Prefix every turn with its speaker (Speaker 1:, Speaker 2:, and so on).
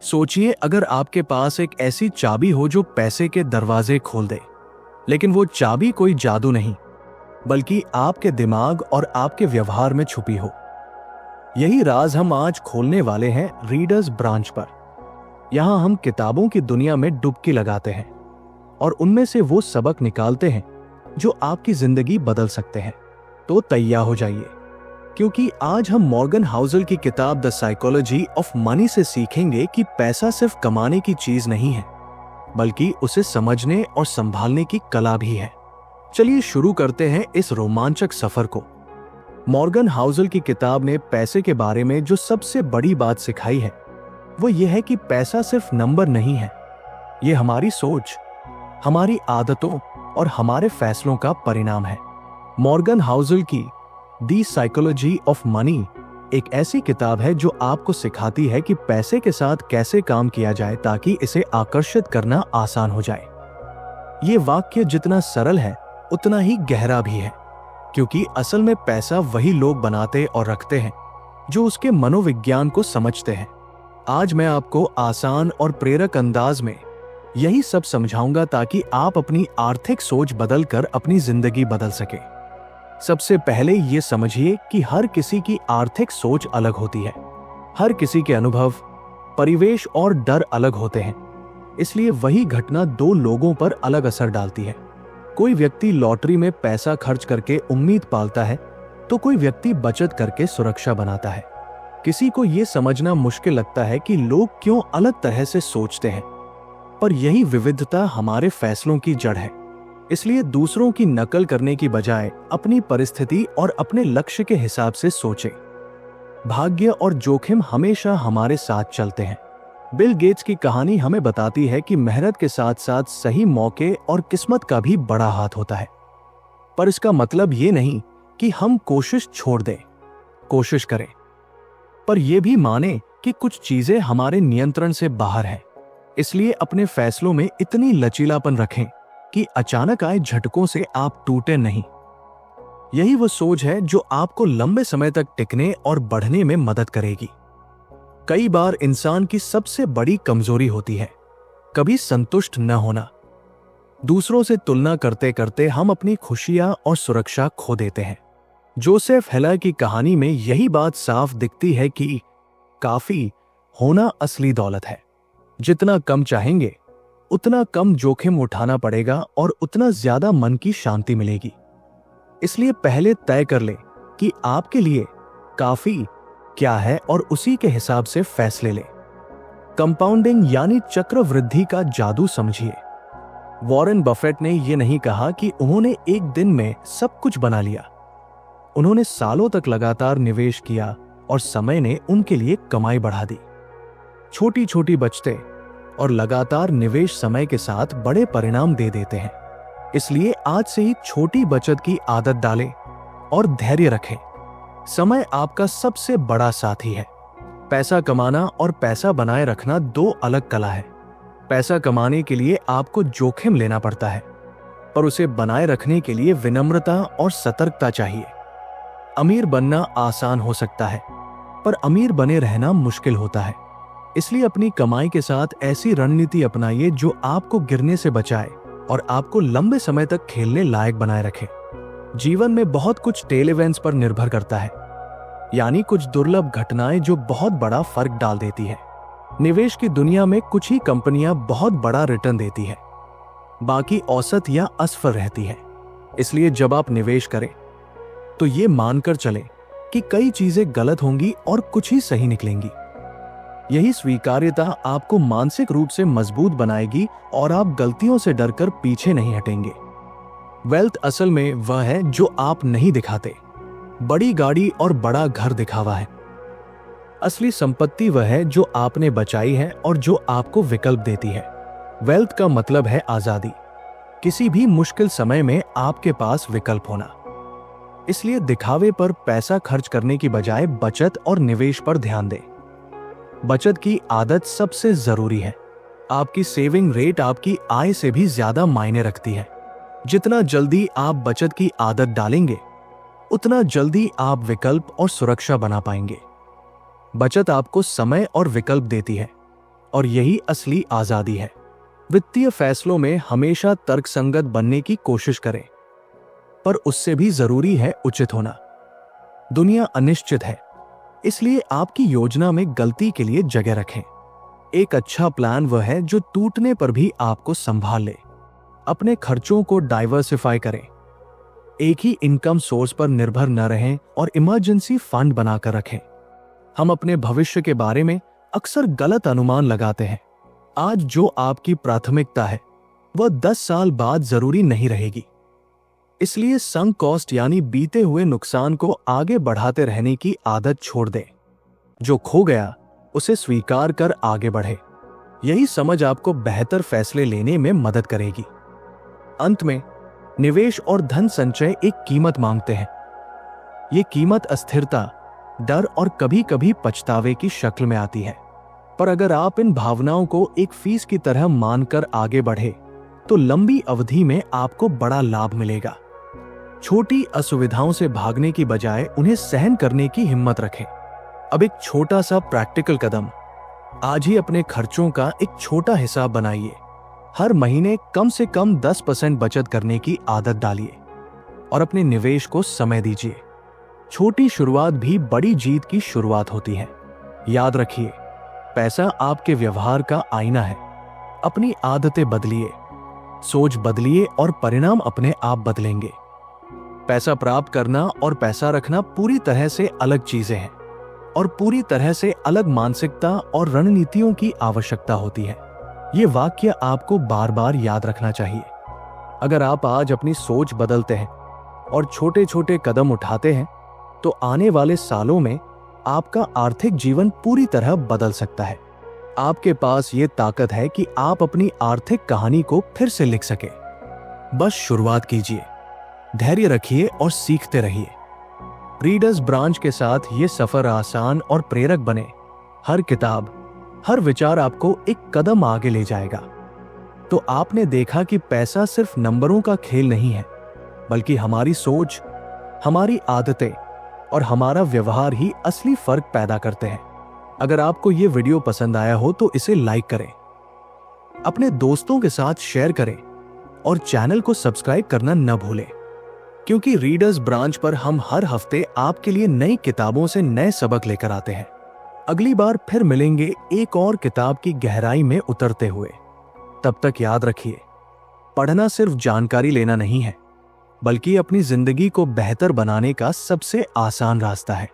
Speaker 1: सोचिए अगर आपके पास एक ऐसी चाबी हो जो पैसे के दरवाजे खोल दे, लेकिन वो चाबी कोई जादू नहीं, बल्कि आपके दिमाग और आपके व्यवहार में छुपी हो। यही राज हम आज खोलने वाले हैं रीडर्स ब्रांच पर। यहां हम किताबों की दुनिया में डुबकी लगाते हैं और उनमें से वो सबक निकालते हैं जो आपकी जिंदगी बदल सकते हैं। तो तैयार हो जाइए, क्योंकि आज हम मॉर्गन हाउसल की किताब द साइकोलॉजी ऑफ मनी से सीखेंगे कि पैसा सिर्फ कमाने की चीज नहीं है, बल्कि उसे समझने और संभालने की कला भी है। चलिए शुरू करते हैं इस रोमांचक सफर को। मॉर्गन हाउसल की किताब ने पैसे के बारे में जो सबसे बड़ी बात सिखाई है वो ये है कि पैसा सिर्फ नंबर नहीं है। ये हमारी सोच, हमारी आदतों और हमारे फैसलों का परिणाम है। मॉर्गन हाउसल की द साइकोलॉजी ऑफ मनी एक ऐसी किताब है जो आपको सिखाती है कि पैसे के साथ कैसे काम किया जाए ताकि इसे आकर्षित करना आसान हो जाए। ये वाक्य जितना सरल है उतना ही गहरा भी है, क्योंकि असल में पैसा वही लोग बनाते और रखते हैं जो उसके मनोविज्ञान को समझते हैं। आज मैं आपको आसान और प्रेरक अंदाज में यही सब समझाऊंगा ताकि आप अपनी आर्थिक सोच बदलकर अपनी जिंदगी बदल सके। सबसे पहले ये समझिए कि हर किसी की आर्थिक सोच अलग होती है। हर किसी के अनुभव, परिवेश और डर अलग होते हैं, इसलिए वही घटना दो लोगों पर अलग असर डालती है। कोई व्यक्ति लॉटरी में पैसा खर्च करके उम्मीद पालता है, तो कोई व्यक्ति बचत करके सुरक्षा बनाता है। किसी को यह समझना मुश्किल लगता है कि लोग क्यों अलग तरह से सोचते हैं, पर यही विविधता हमारे फैसलों की जड़ है। इसलिए दूसरों की नकल करने की बजाय अपनी परिस्थिति और अपने लक्ष्य के हिसाब से सोचें। भाग्य और जोखिम हमेशा हमारे साथ चलते हैं। बिल गेट्स की कहानी हमें बताती है कि मेहनत के साथ साथ सही मौके और किस्मत का भी बड़ा हाथ होता है। पर इसका मतलब ये नहीं कि हम कोशिश छोड़ दें। कोशिश करें, पर यह भी माने कि कुछ चीजें हमारे नियंत्रण से बाहर हैं। इसलिए अपने फैसलों में इतनी लचीलापन रखें कि अचानक आए झटकों से आप टूटे नहीं। यही वो सोच है जो आपको लंबे समय तक टिकने और बढ़ने में मदद करेगी। कई बार इंसान की सबसे बड़ी कमजोरी होती है कभी संतुष्ट न होना। दूसरों से तुलना करते करते हम अपनी खुशियां और सुरक्षा खो देते हैं। जोसेफ हेलर की कहानी में यही बात साफ दिखती है कि काफी होना असली दौलत है। जितना कम चाहेंगे उतना कम जोखिम उठाना पड़ेगा और उतना ज्यादा मन की शांति मिलेगी। इसलिए पहले तय कर ले कि आपके लिए काफी क्या है और उसी के हिसाब से फैसले ले। कंपाउंडिंग यानी चक्रवृद्धि का जादू समझिए। वॉरेन बफेट ने यह नहीं कहा कि उन्होंने एक दिन में सब कुछ बना लिया। उन्होंने सालों तक लगातार निवेश किया और समय ने उनके लिए कमाई बढ़ा दी। छोटी छोटी बचतें और लगातार निवेश समय के साथ बड़े परिणाम दे देते हैं। इसलिए आज से ही छोटी बचत की आदत डालें और धैर्य रखें। समय आपका सबसे बड़ा साथी है। पैसा कमाना और पैसा बनाए रखना दो अलग कला है। पैसा कमाने के लिए आपको जोखिम लेना पड़ता है, पर उसे बनाए रखने के लिए विनम्रता और सतर्कता चाहिए। अमीर बनना आसान हो सकता है, पर अमीर बने रहना मुश्किल होता है। इसलिए अपनी कमाई के साथ ऐसी रणनीति अपनाइए जो आपको गिरने से बचाए और आपको लंबे समय तक खेलने लायक बनाए रखे। जीवन में बहुत कुछ टेल इवेंट्स पर निर्भर करता है, यानी कुछ दुर्लभ घटनाएं जो बहुत बड़ा फर्क डाल देती है। निवेश की दुनिया में कुछ ही कंपनियां बहुत बड़ा रिटर्न देती है, बाकी औसत या असफल रहती है। इसलिए जब आप निवेश करें तो ये मानकर चलें कि कई चीजें गलत होंगी और कुछ ही सही निकलेंगी। यही स्वीकार्यता आपको मानसिक रूप से मजबूत बनाएगी और आप गलतियों से डरकर पीछे नहीं हटेंगे। वेल्थ असल में वह है जो आप नहीं दिखाते। बड़ी गाड़ी और बड़ा घर दिखावा है। असली संपत्ति वह है जो आपने बचाई है और जो आपको विकल्प देती है। वेल्थ का मतलब है आजादी। किसी भी मुश्किल समय में आपके पास विकल्प होना। इसलिए दिखावे पर पैसा खर्च करने की बजाय बचत और निवेश पर ध्यान दें। बचत की आदत सबसे जरूरी है। आपकी सेविंग रेट आपकी आय से भी ज्यादा मायने रखती है। जितना जल्दी आप बचत की आदत डालेंगे, उतना जल्दी आप विकल्प और सुरक्षा बना पाएंगे। बचत आपको समय और विकल्प देती है और यही असली आजादी है। वित्तीय फैसलों में हमेशा तर्कसंगत बनने की कोशिश करें, पर उससे भी जरूरी है उचित होना। दुनिया अनिश्चित है, इसलिए आपकी योजना में गलती के लिए जगह रखें। एक अच्छा प्लान वह है जो टूटने पर भी आपको संभाल ले। अपने खर्चों को डाइवर्सिफाई करें, एक ही इनकम सोर्स पर निर्भर न रहें और इमरजेंसी फंड बनाकर रखें। हम अपने भविष्य के बारे में अक्सर गलत अनुमान लगाते हैं। आज जो आपकी प्राथमिकता है वह 10 साल बाद जरूरी नहीं रहेगी। इसलिए संक कॉस्ट यानी बीते हुए नुकसान को आगे बढ़ाते रहने की आदत छोड़ दें। जो खो गया उसे स्वीकार कर आगे बढ़े। यही समझ आपको बेहतर फैसले लेने में मदद करेगी। अंत में, निवेश और धन संचय एक कीमत मांगते हैं। ये कीमत अस्थिरता, डर और कभी कभी पछतावे की शक्ल में आती है। पर अगर आप इन भावनाओं को एक फीस की तरह मानकर आगे बढ़े तो लंबी अवधि में आपको बड़ा लाभ मिलेगा। छोटी असुविधाओं से भागने की बजाय उन्हें सहन करने की हिम्मत रखें। अब एक छोटा सा प्रैक्टिकल कदम, आज ही अपने खर्चों का एक छोटा हिसाब बनाइए। हर महीने कम से कम 10% बचत करने की आदत डालिए और अपने निवेश को समय दीजिए। छोटी शुरुआत भी बड़ी जीत की शुरुआत होती है। याद रखिए, पैसा आपके व्यवहार का आईना है। अपनी आदतें बदलिए, सोच बदलिए और परिणाम अपने आप बदलेंगे। पैसा प्राप्त करना और पैसा रखना पूरी तरह से अलग चीजें हैं और पूरी तरह से अलग मानसिकता और रणनीतियों की आवश्यकता होती है। ये वाक्य आपको बार बार याद रखना चाहिए। अगर आप आज अपनी सोच बदलते हैं और छोटे छोटे कदम उठाते हैं तो आने वाले सालों में आपका आर्थिक जीवन पूरी तरह बदल सकता है। आपके पास ये ताकत है कि आप अपनी आर्थिक कहानी को फिर से लिख सके। बस शुरुआत कीजिए, धैर्य रखिए और सीखते रहिए। रीडर्स ब्रांच के साथ ये सफर आसान और प्रेरक बने। हर किताब, हर विचार आपको एक कदम आगे ले जाएगा। तो आपने देखा कि पैसा सिर्फ नंबरों का खेल नहीं है, बल्कि हमारी सोच, हमारी आदतें और हमारा व्यवहार ही असली फर्क पैदा करते हैं। अगर आपको ये वीडियो पसंद आया हो तो इसे लाइक करें, अपने दोस्तों के साथ शेयर करें और चैनल को सब्सक्राइब करना न भूलें, क्योंकि रीडर्स ब्रांच पर हम हर हफ्ते आपके लिए नई किताबों से नए सबक लेकर आते हैं। अगली बार फिर मिलेंगे एक और किताब की गहराई में उतरते हुए। तब तक याद रखिए, पढ़ना सिर्फ जानकारी लेना नहीं है, बल्कि अपनी जिंदगी को बेहतर बनाने का सबसे आसान रास्ता है।